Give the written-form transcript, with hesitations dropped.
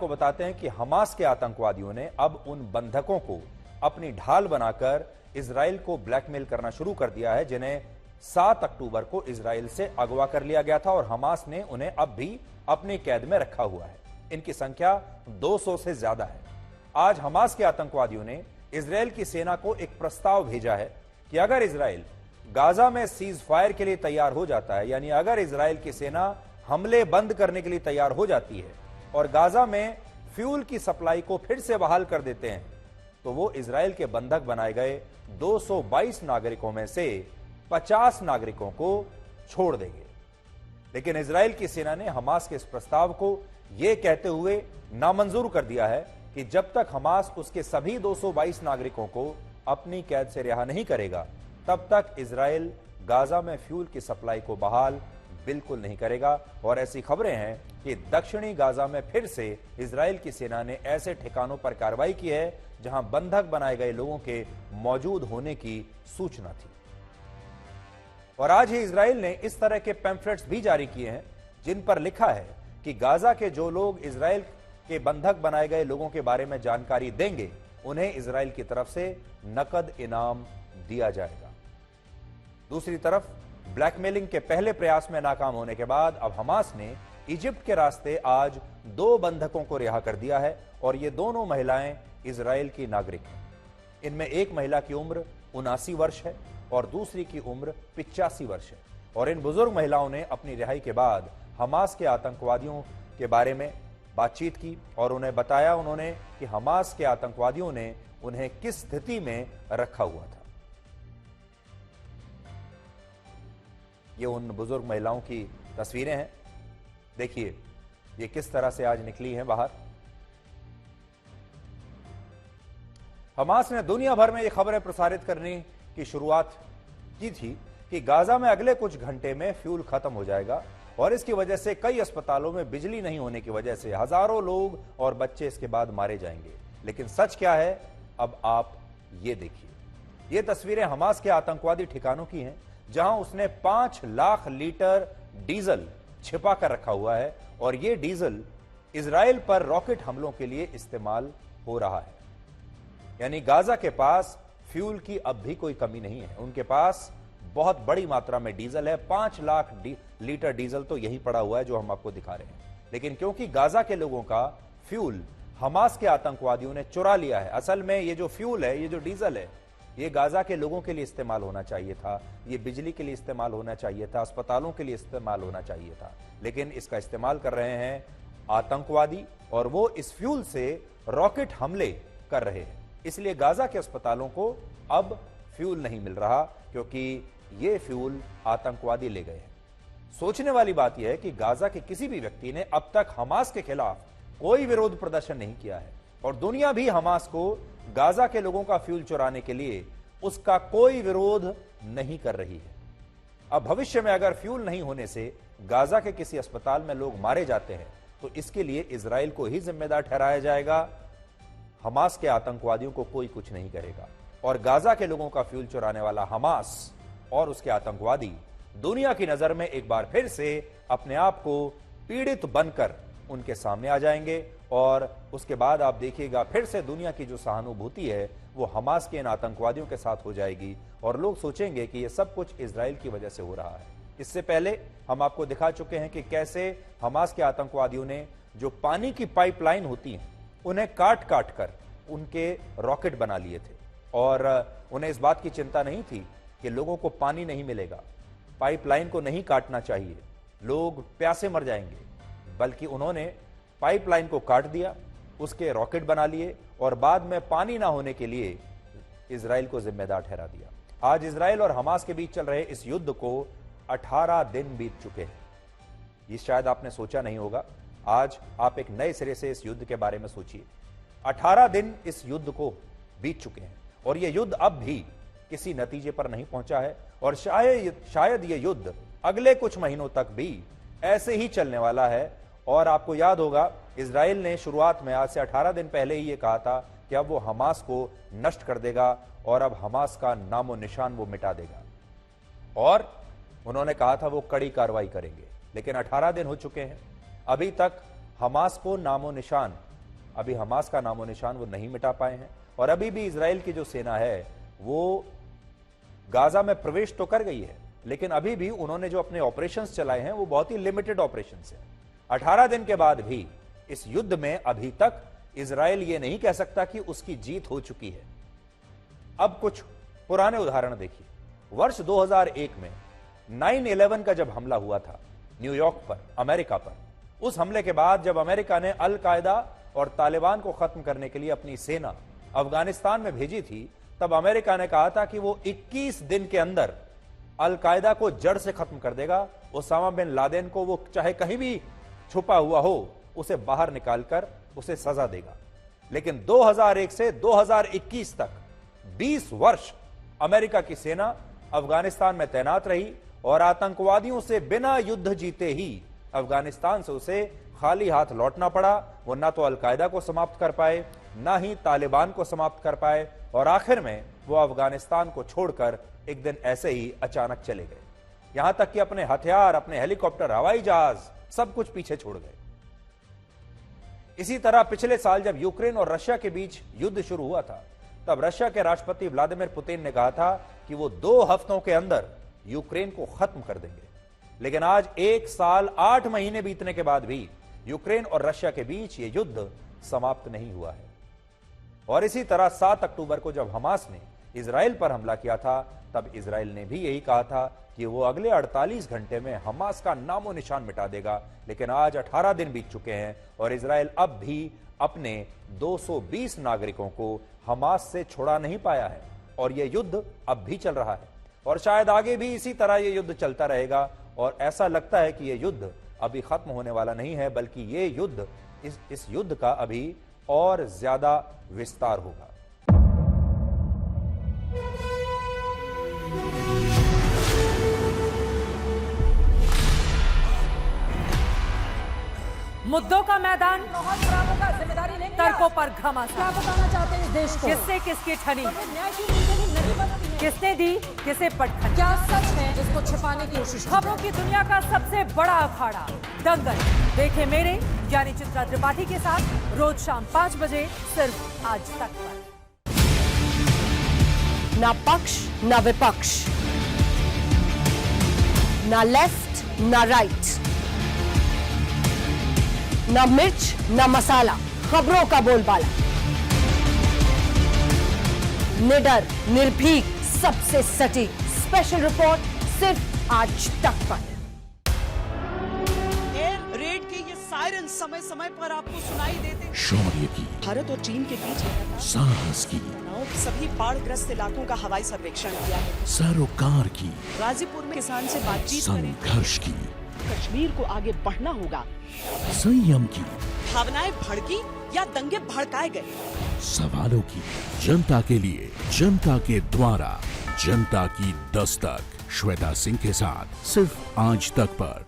आपको बताते हैं कि हमास के आतंकवादियों ने अब उन बंधकों को अपनी ढाल बनाकर इजराइल को ब्लैकमेल करना शुरू कर दिया है, जिन्हें 7 अक्टूबर को इजराइल से अगवा कर लिया गया था और हमास ने उन्हें अब भी अपनी कैद में रखा हुआ है। इनकी संख्या 200 से ज्यादा है। आज हमास के आतंकवादियों ने इजराइल की सेना को एक प्रस्ताव भेजा है कि अगर इजराइल गाजा में सीज फायर के लिए तैयार हो जाता है, यानी अगर इजराइल की सेना हमले बंद करने के लिए तैयार हो जाती है और गाजा में फ्यूल की सप्लाई को फिर से बहाल कर देते हैं, तो वो इजराइल के बंधक बनाए गए 222 नागरिकों में से 50 नागरिकों को छोड़ देंगे। लेकिन इजराइल की सेना ने हमास के इस प्रस्ताव को यह कहते हुए नामंजूर कर दिया है कि जब तक हमास उसके सभी 222 नागरिकों को अपनी कैद से रिहा नहीं करेगा, तब तक इजराइल गाजा में फ्यूल की सप्लाई को बहाल बिल्कुल नहीं करेगा। और ऐसी खबरें हैं कि दक्षिणी गाजा में फिर से इजराइल की सेना ने ऐसे ठिकानों पर कार्रवाई की है जहां बंधक बनाए गए लोगों के मौजूद होने की सूचना थी। और आज ही इजराइल ने इस तरह के पैम्फलेट्स भी जारी किए हैं जिन पर लिखा है कि गाजा के जो लोग इजराइल के बंधक बनाए गए लोगों के बारे में जानकारी देंगे, उन्हें इजराइल की तरफ से नकद इनाम दिया जाएगा। दूसरी तरफ ब्लैकमेलिंग के पहले प्रयास में नाकाम होने के बाद अब हमास ने इजिप्ट के रास्ते आज 2 बंधकों को रिहा कर दिया है और ये दोनों महिलाएं इजराइल की नागरिक हैं। इनमें एक महिला की उम्र 79 वर्ष है और दूसरी की उम्र 85 वर्ष है। और इन बुजुर्ग महिलाओं ने अपनी रिहाई के बाद हमास के आतंकवादियों के बारे में बातचीत की और उन्हें बताया उन्होंने कि हमास के आतंकवादियों ने उन्हें किस स्थिति में रखा हुआ था। ये उन बुजुर्ग महिलाओं की तस्वीरें हैं। देखिए ये किस तरह से आज निकली हैं बाहर। हमास ने दुनिया भर में ये खबरें प्रसारित करने की शुरुआत की थी कि गाजा में अगले कुछ घंटे में फ्यूल खत्म हो जाएगा और इसकी वजह से कई अस्पतालों में बिजली नहीं होने की वजह से हजारों लोग और बच्चे इसके बाद मारे जाएंगे। लेकिन सच क्या है, अब आप ये देखिए। ये तस्वीरें हमास के आतंकवादी ठिकानों की हैं जहां उसने 5 लाख लीटर डीजल छिपा कर रखा हुआ है और यह डीजल इजराइल पर रॉकेट हमलों के लिए इस्तेमाल हो रहा है। यानी गाजा के पास फ्यूल की अब भी कोई कमी नहीं है। उनके पास बहुत बड़ी मात्रा में डीजल है। 5 लाख लीटर डीजल तो यही पड़ा हुआ है जो हम आपको दिखा रहे हैं। लेकिन क्योंकि गाजा के लोगों का फ्यूल हमास के आतंकवादियों ने चुरा लिया है, असल में ये जो फ्यूल है, ये जो डीजल है, ये गाजा के लोगों के लिए इस्तेमाल होना चाहिए था, ये बिजली के लिए इस्तेमाल होना चाहिए था, अस्पतालों के लिए इस्तेमाल होना चाहिए था। लेकिन इसका इस्तेमाल कर रहे हैं आतंकवादी और वो इस फ्यूल से रॉकेट हमले कर रहे हैं। इसलिए गाजा के अस्पतालों को अब फ्यूल नहीं मिल रहा क्योंकि ये फ्यूल आतंकवादी ले गए हैं। सोचने वाली बात यह है कि गाजा के किसी भी व्यक्ति ने अब तक हमास के खिलाफ कोई विरोध प्रदर्शन नहीं किया है और दुनिया भी हमास को गाजा के लोगों का फ्यूल चुराने के लिए उसका कोई विरोध नहीं कर रही है। अब भविष्य में अगर फ्यूल नहीं होने से गाजा के किसी अस्पताल में लोग मारे जाते हैं तो इसके लिए इजराइल को ही जिम्मेदार ठहराया जाएगा। हमास के आतंकवादियों को कोई कुछ नहीं करेगा। और गाजा के लोगों का फ्यूल चुराने वाला हमास और उसके आतंकवादी दुनिया की नजर में एक बार फिर से अपने आप को पीड़ित बनकर उनके सामने आ जाएंगे और उसके बाद आप देखिएगा फिर से दुनिया की जो सहानुभूति है वो हमास के इन आतंकवादियों के साथ हो जाएगी और लोग सोचेंगे कि ये सब कुछ इजराइल की वजह से हो रहा है। इससे पहले हम आपको दिखा चुके हैं कि कैसे हमास के आतंकवादियों ने जो पानी की पाइपलाइन होती हैं उन्हें काट काट कर उनके रॉकेट बना लिए थे और उन्हें इस बात की चिंता नहीं थी कि लोगों को पानी नहीं मिलेगा, पाइपलाइन को नहीं काटना चाहिए, लोग प्यासे मर जाएंगे, बल्कि उन्होंने पाइपलाइन को काट दिया, उसके रॉकेट बना लिए और बाद में पानी ना होने के लिए इजराइल को जिम्मेदार ठहरा दिया। आज इजराइल और हमास के बीच चल रहे इस युद्ध को 18 दिन बीत चुके हैं। ये शायद आपने सोचा नहीं होगा। आज आप एक नए सिरे से इस युद्ध के बारे में सोचिए। 18 दिन इस युद्ध को बीत चुके हैं और यह युद्ध अब भी किसी नतीजे पर नहीं पहुंचा है और शायद यह युद्ध अगले कुछ महीनों तक भी ऐसे ही चलने वाला है। और आपको याद होगा इजराइल ने शुरुआत में आज से 18 दिन पहले ही यह कहा था कि अब वो हमास को नष्ट कर देगा और अब हमास का नामो निशान वो मिटा देगा और उन्होंने कहा था वो कड़ी कार्रवाई करेंगे। लेकिन 18 दिन हो चुके हैं, अभी तक हमास को नामो निशान अभी हमास का नामो निशान वो नहीं मिटा पाए हैं। और अभी भी इजराइल की जो सेना है वो गाजा में प्रवेश तो कर गई है, लेकिन अभी भी उन्होंने जो अपने ऑपरेशंस चलाए हैं वो बहुत ही लिमिटेड ऑपरेशंस हैं। 18 दिन के बाद भी इस युद्ध में अभी तक इजराइल ये नहीं कह सकता कि उसकी जीत हो चुकी है। अब कुछ पुराने उदाहरण देखिए। वर्ष 2001 में 9/11 का जब हमला हुआ था न्यूयॉर्क पर, अमेरिका पर, उस हमले के बाद जब अमेरिका ने अल कायदा और तालिबान को खत्म करने के लिए अपनी सेना अफगानिस्तान में भेजी थी, तब अमेरिका ने कहा था कि वो 21 दिन के अंदर अल कायदा को जड़ से खत्म कर देगा। ओसामा बिन लादेन को वो चाहे कहीं भी छुपा हुआ हो उसे बाहर निकालकर उसे सजा देगा। लेकिन 2001 से 2021 तक 20 वर्ष अमेरिका की सेना अफगानिस्तान में तैनात रही और आतंकवादियों से बिना युद्ध जीते ही अफगानिस्तान से उसे खाली हाथ लौटना पड़ा। वो ना तो अल कायदा को समाप्त कर पाए, ना ही तालिबान को समाप्त कर पाए, और आखिर में वो अफगानिस्तान को छोड़कर एक दिन ऐसे ही अचानक चले गए। यहां तक कि अपने हथियार, अपने हेलीकॉप्टर, हवाई जहाज सब कुछ पीछे छोड़ गए। इसी तरह पिछले साल जब यूक्रेन और रशिया के बीच युद्ध शुरू हुआ था, तब रशिया के राष्ट्रपति व्लादिमीर पुतिन ने कहा था कि वो 2 हफ्तों के अंदर यूक्रेन को खत्म कर देंगे। लेकिन आज 1 साल 8 महीने बीतने के बाद भी यूक्रेन और रशिया के बीच ये युद्ध समाप्त नहीं हुआ है। और इसी तरह 7 अक्टूबर को जब हमास ने इजराइल पर हमला किया था, तब इजराइल ने भी यही कहा था कि वो अगले 48 घंटे में हमास का नामो निशान मिटा देगा। लेकिन आज 18 दिन बीत चुके हैं और इजराइल अब भी अपने 220 नागरिकों को हमास से छुड़ा नहीं पाया है, और यह युद्ध अब भी चल रहा है और शायद आगे भी इसी तरह यह युद्ध चलता रहेगा। और ऐसा लगता है कि यह युद्ध अभी खत्म होने वाला नहीं है, बल्कि यह युद्ध इस युद्ध का अभी और ज्यादा विस्तार होगा। मुद्दों का मैदान, जिम्मेदारी लेंगे तर्कों पर घमासान। क्या बताना चाहते हैं इस देश को? किससे किसकी ठनी, न्याय की नीति नहीं बनती है। किसने दी किसे पटखनी। क्या सच है जिसको छिपाने की कोशिश? खबरों की दुनिया का सबसे बड़ा अखाड़ा दंगल देखे मेरे यानी चित्रा त्रिपाठी के साथ रोज शाम 5 बजे सिर्फ आज तक पर। ना पक्ष ना विपक्ष, ना लेफ्ट ना राइट, ना मिर्च ना मसाला, खबरों का बोलबाला, निडर निर्भीक सबसे सटीक स्पेशल रिपोर्ट सिर्फ आज तक पर। एयर रेड के ये सायरन समय समय पर आपको सुनाई देते हैं। शौर्य की, भारत और चीन के बीच साहस की, सभी बाढ़ग्रस्त इलाकों का हवाई सर्वेक्षण किया है। सरोकार की, गाजीपुर में किसान से बातचीत करें। संघर्ष की, कश्मीर को आगे बढ़ना होगा। संयम की, भावनाएं भड़की या दंगे भड़काए गए, सवालों की, जनता के लिए, जनता के द्वारा, जनता की दस्तक। श्वेता सिंह के साथ सिर्फ आज तक पर।